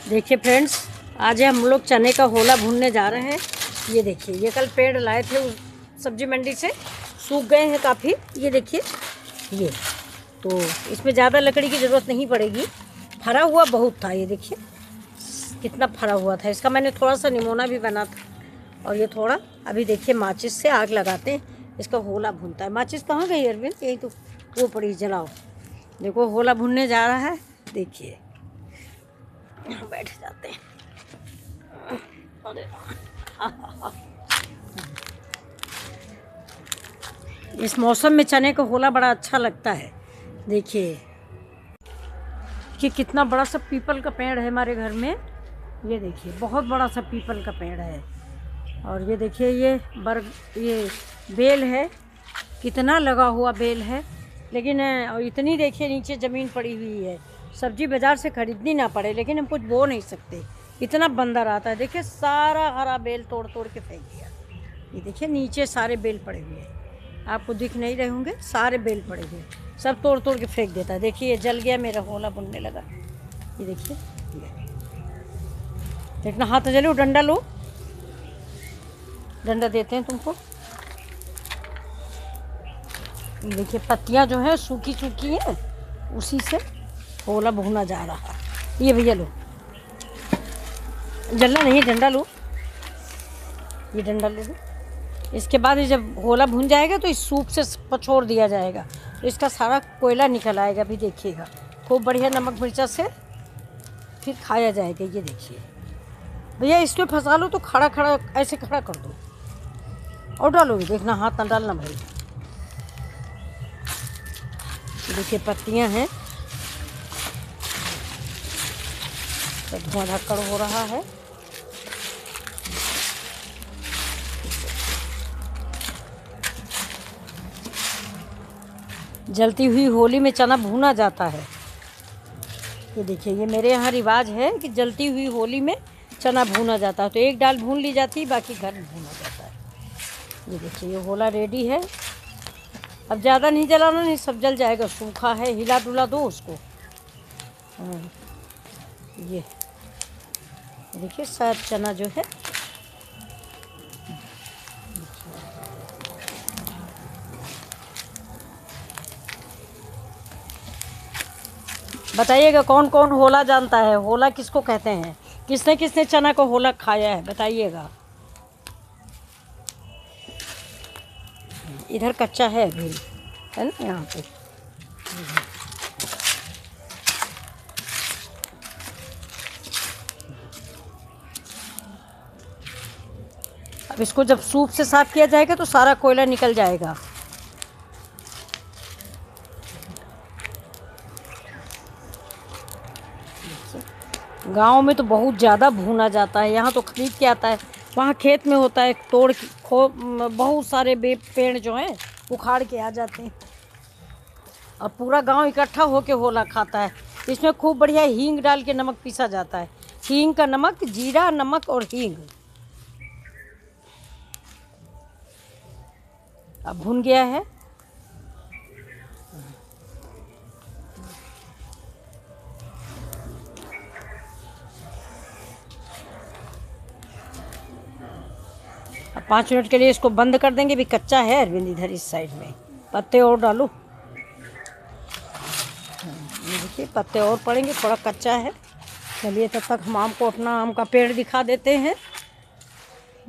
देखिए फ्रेंड्स, आज हम लोग चने का होला भूनने जा रहे हैं। ये देखिए, ये कल पेड़ लाए थे उस सब्जी मंडी से, सूख गए हैं काफ़ी। ये देखिए, ये तो इसमें ज़्यादा लकड़ी की ज़रूरत नहीं पड़ेगी। फरा हुआ बहुत था, ये देखिए कितना फरा हुआ था। इसका मैंने थोड़ा सा निमोना भी बना था। और ये थोड़ा अभी देखिए माचिस से आग लगाते हैं, इसका होला भूनता है। माचिस कहाँ गई अरविंद? यही तो वो पड़ी, जलाओ। देखो होला भुनने जा रहा है। देखिए बैठ जाते हैं। इस मौसम में चने का होला बड़ा अच्छा लगता है। देखिए कि कितना बड़ा सा पीपल का पेड़ है हमारे घर में। ये देखिए बहुत बड़ा सा पीपल का पेड़ है। और ये देखिए ये बेल है, कितना लगा हुआ बेल है। लेकिन इतनी देखिए नीचे ज़मीन पड़ी हुई है, सब्जी बाज़ार से खरीदनी ना पड़े, लेकिन हम कुछ बो नहीं सकते, इतना बंदर आता है। देखिए सारा हरा बेल तोड़ तोड़ के फेंक दिया। ये देखिए नीचे सारे बेल पड़े हुए हैं, आपको दिख नहीं रहे होंगे, सारे बेल पड़े हुए हैं, सब तोड़ तोड़ के फेंक देता है। देखिए ये जल गया, मेरा होला बुनने लगा। ये देखिए, इतना हाथ जले। डंडा लो, डंडा देते हैं तुमको। देखिए पत्तियां जो है सूखी सूखी हैं, उसी से होला भुना जा रहा है। ये भैया लो, जलना नहीं, डंडा लो, ये डंडा ले लो। इसके बाद ये जब होला भुन जाएगा तो इस सूप से पछोड़ दिया जाएगा, तो इसका सारा कोयला निकल आएगा। अभी देखिएगा खूब बढ़िया नमक मिर्चा से फिर खाया जाएगा। ये देखिए भैया, इसमें फंसा लो तो खड़ा खड़ा ऐसे खड़ा कर दो और डालोगे, देखना हाथ ना डालना भाई। देखिए पत्तियां हैं, तो धुआं धक्कड़ हो रहा है। जलती हुई होली में चना भूना जाता है। ये देखिए, ये मेरे यहाँ रिवाज है कि जलती हुई होली में चना भूना जाता है। तो एक दाल भून ली जाती है, बाकी घर में भूना जाता है। ये देखिए ये होला रेडी है। अब ज़्यादा नहीं जलाना, नहीं सब जल जाएगा, सूखा है, हिला डुला दो उसको। ये देखिए सब चना जो है, बताइएगा कौन कौन होला जानता है, होला किसको कहते हैं, किसने किसने चना को होला खाया है, बताइएगा। इधर कच्चा है अभी, है ना यहाँ पे। अब इसको जब सूप से साफ किया जाएगा तो सारा कोयला निकल जाएगा। गांव में तो बहुत ज़्यादा भूना जाता है, यहाँ तो खरीद के आता है, वहाँ खेत में होता है, तोड़ बहुत सारे पेड़ जो हैं उखाड़ के आ जाते हैं और पूरा गांव इकट्ठा होके होला खाता है। इसमें खूब बढ़िया हींग डाल के नमक पीसा जाता है, हींग का नमक, जीरा नमक और हींग। अब भुन गया है। अब 5 मिनट के लिए इसको बंद कर देंगे। भी कच्चा है अरविंद, इधर इस साइड में पत्ते और डालो। ये देखिए पत्ते और पड़ेंगे, थोड़ा कच्चा है। चलिए तब तक हम आपको अपना आम का पेड़ दिखा देते हैं।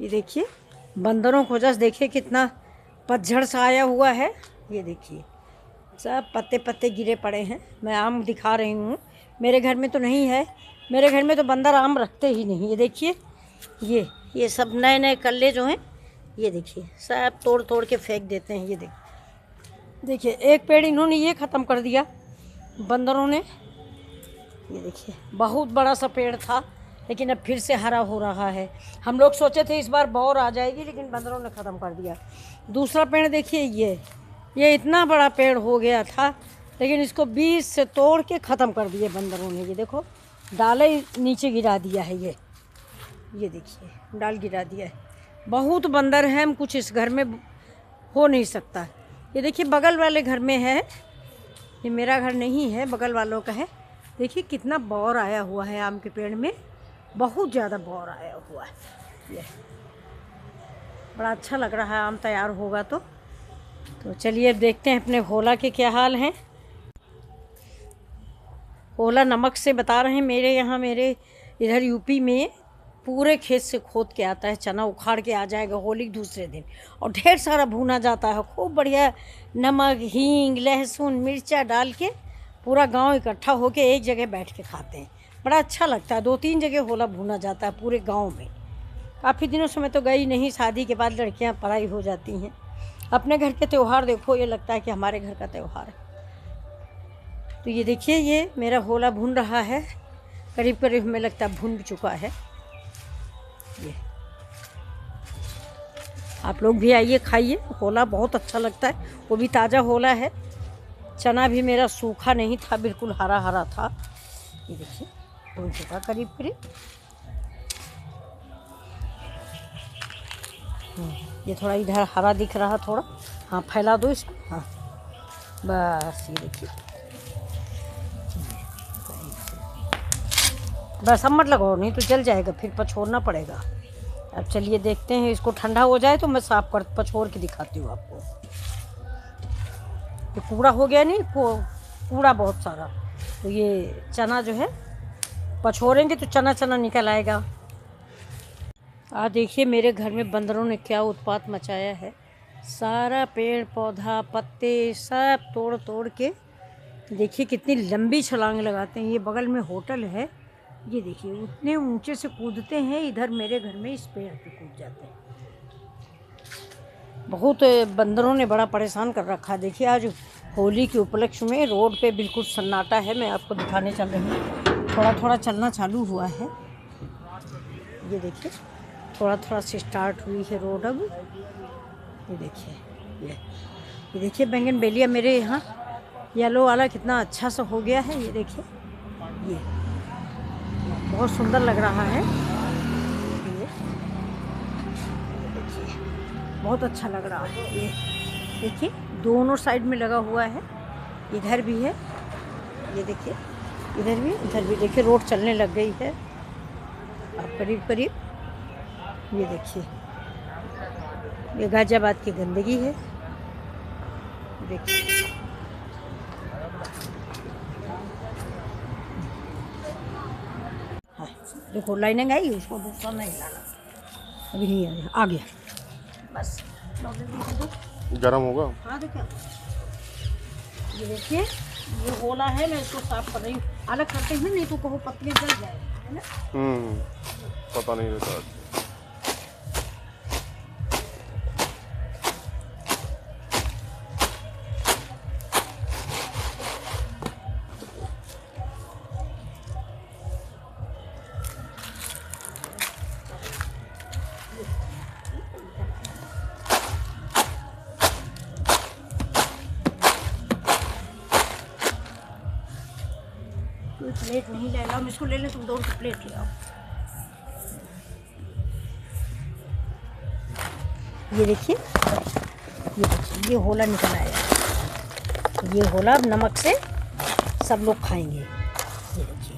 ये देखिए बंदरों को जस्ट देखिए कितना पतझड़ सा आया हुआ है। ये देखिए सब पत्ते पत्ते गिरे पड़े हैं। मैं आम दिखा रही हूँ, मेरे घर में तो नहीं है, मेरे घर में तो बंदर आम रखते ही नहीं। ये देखिए ये सब नए नए कल्ले जो हैं, ये देखिए सब तोड़ तोड़ के फेंक देते हैं। ये देखिए एक पेड़ इन्होंने ये ख़त्म कर दिया बंदरों ने। ये देखिए बहुत बड़ा सा पेड़ था, लेकिन अब फिर से हरा हो रहा है। हम लोग सोचे थे इस बार बौर आ जाएगी, लेकिन बंदरों ने ख़त्म कर दिया। दूसरा पेड़ देखिए, ये इतना बड़ा पेड़ हो गया था, लेकिन इसको बीज से तोड़ के ख़त्म कर दिए बंदरों ने। ये देखो डाले नीचे गिरा दिया है। ये देखिए डाल गिरा दिया है। बहुत बंदर है, हम कुछ इस घर में हो नहीं सकता। ये देखिए बगल वाले घर में है, ये मेरा घर नहीं है, बगल वालों का है। देखिए कितना बौर आया हुआ है आम के पेड़ में, बहुत ज़्यादा बौर आया हुआ है। ये बड़ा अच्छा लग रहा है आम तैयार होगा तो चलिए अब देखते हैं अपने होला के क्या हाल हैं। होला नमक से बता रहे हैं, मेरे यहाँ मेरे इधर यूपी में पूरे खेत से खोद के आता है, चना उखाड़ के आ जाएगा होली के दूसरे दिन, और ढेर सारा भुना जाता है खूब बढ़िया, नमक हींग लहसुन मिर्चा डाल के पूरा गांव इकट्ठा होके एक जगह बैठ के खाते हैं। बड़ा अच्छा लगता है, 2-3 जगह होला भुना जाता है पूरे गांव में। काफ़ी दिनों से मैं तो गई नहीं, शादी के बाद लड़कियां पढ़ाई हो जाती हैं। अपने घर के त्यौहार देखो, ये लगता है कि हमारे घर का त्यौहार है। तो ये देखिए ये मेरा होला भुन रहा है, करीब करीब हमें लगता है भुन चुका है। ये आप लोग भी आइए खाइए, होला बहुत अच्छा लगता है, वो भी ताज़ा होला है। चना भी मेरा सूखा नहीं था, बिल्कुल हरा हरा था। ये देखिए भुन चुका करीब करीब। ये थोड़ा इधर हरा दिख रहा थोड़ा, हाँ फैला दो इसको, हाँ बस ये देखिए, बस अब मत लगाओ नहीं तो जल जाएगा, फिर पछोड़ना पड़ेगा। अब चलिए देखते हैं, इसको ठंडा हो जाए तो मैं साफ कर पछोड़ के दिखाती हूँ आपको। ये कूड़ा हो गया नहीं, कूड़ा बहुत सारा, तो ये चना जो है पछोड़ेंगे तो चना चना निकल आएगा। देखिए मेरे घर में बंदरों ने क्या उत्पात मचाया है, सारा पेड़ पौधा पत्ते सब तोड़ तोड़ के, देखिए कितनी लंबी छलांग लगाते हैं। ये बगल में होटल है, ये देखिए उतने ऊंचे से कूदते हैं, इधर मेरे घर में इस पेड़ पे कूद जाते हैं। बहुत बंदरों ने बड़ा परेशान कर रखा है। देखिए आज होली के उपलक्ष्य में रोड पे बिल्कुल सन्नाटा है, मैं आपको दिखाने चल रही हूँ। थोड़ा थोड़ा चलना चालू हुआ है, ये देखिए थोड़ा थोड़ा से स्टार्ट हुई है रोड अब। ये देखिए ये देखिए बैंगन बेलिया मेरे यहाँ येलो वाला कितना अच्छा सा हो गया है। ये देखिए ये बहुत सुंदर लग रहा है, ये देखिए बहुत अच्छा लग रहा है। ये देखिए दोनों साइड में लगा हुआ है, इधर भी है, ये देखिए इधर भी देखिए रोड चलने लग गई है अब करीब करीब। ये देखिए ये गाजियाबाद की गंदगी है, देखिए हाँ देखो लाइनिंग आई, उसको दूसरा नहीं लाना, अभी नहीं आया, आ गया बस। गरम होगा। हाँ देखिए ये देखिए ये होला है, मैं इसको साफ कर रही हूँ, अलग करते हैं नहीं तो कहो पतले जल जाए, है ना। पता नहीं रहता। कोई प्लेट नहीं ले लाओ, इसको ले ले, तुम दौड़ के प्लेट ले आओ। ये देखिए ये होला निकल आया, ये होला अब नमक से सब लोग खाएंगे। ये देखिए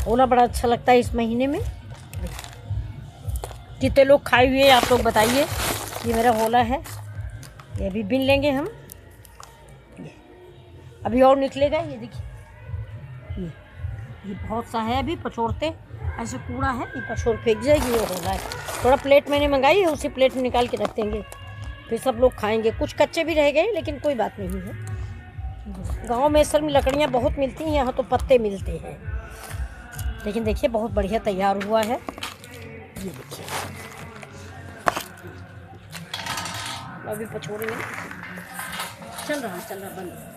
होला बड़ा अच्छा लगता है इस महीने में। कितने लोग खाए हुए आप लोग बताइए। ये मेरा होला है, ये अभी बिन लेंगे हम, अभी और निकलेगा। ये देखिए ये बहुत सा है, अभी पछोड़ते ऐसे कूड़ा है, ये पछोड़ फेंक जाएगी। ये होला है, थोड़ा प्लेट मैंने मंगाई है, उसी प्लेट में निकाल के रख देंगे, फिर सब लोग खाएंगे। कुछ कच्चे भी रह गए लेकिन कोई बात नहीं है। गांव में असल में लकड़ियां बहुत मिलती हैं, यहाँ तो पत्ते मिलते हैं। लेकिन देखिए बहुत बढ़िया तैयार हुआ है, ये देखिए अभी पछोड़ेंगे, चल रहा बंद।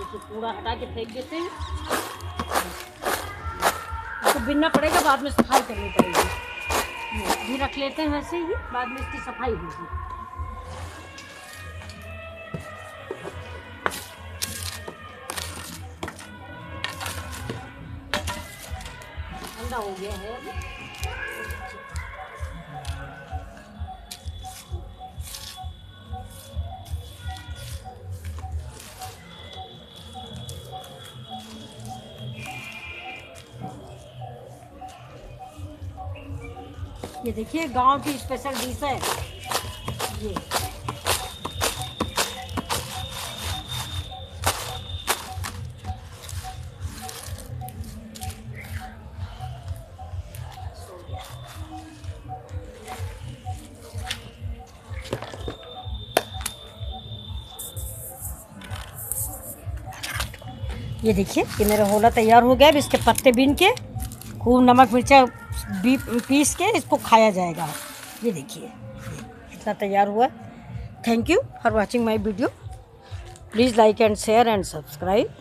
देखिए कूड़ा हटा के फेंक देते हैं। इसको बिनना पड़ेगा, बाद में सफाई करनी पड़ेगी। ये अभी रख लेते हैं वैसे ही, बाद में इसकी सफाई होगी। ठंडा हो गया है अभी। ये देखिए गांव की स्पेशल डिश है ये। ये देखिए कि मेरा होला तैयार हो गया। अब इसके पत्ते बीन के खूब नमक मिर्चा पीस के इसको खाया जाएगा। ये देखिए इतना तैयार हुआ। Thank you for watching my video. Please like and share and subscribe.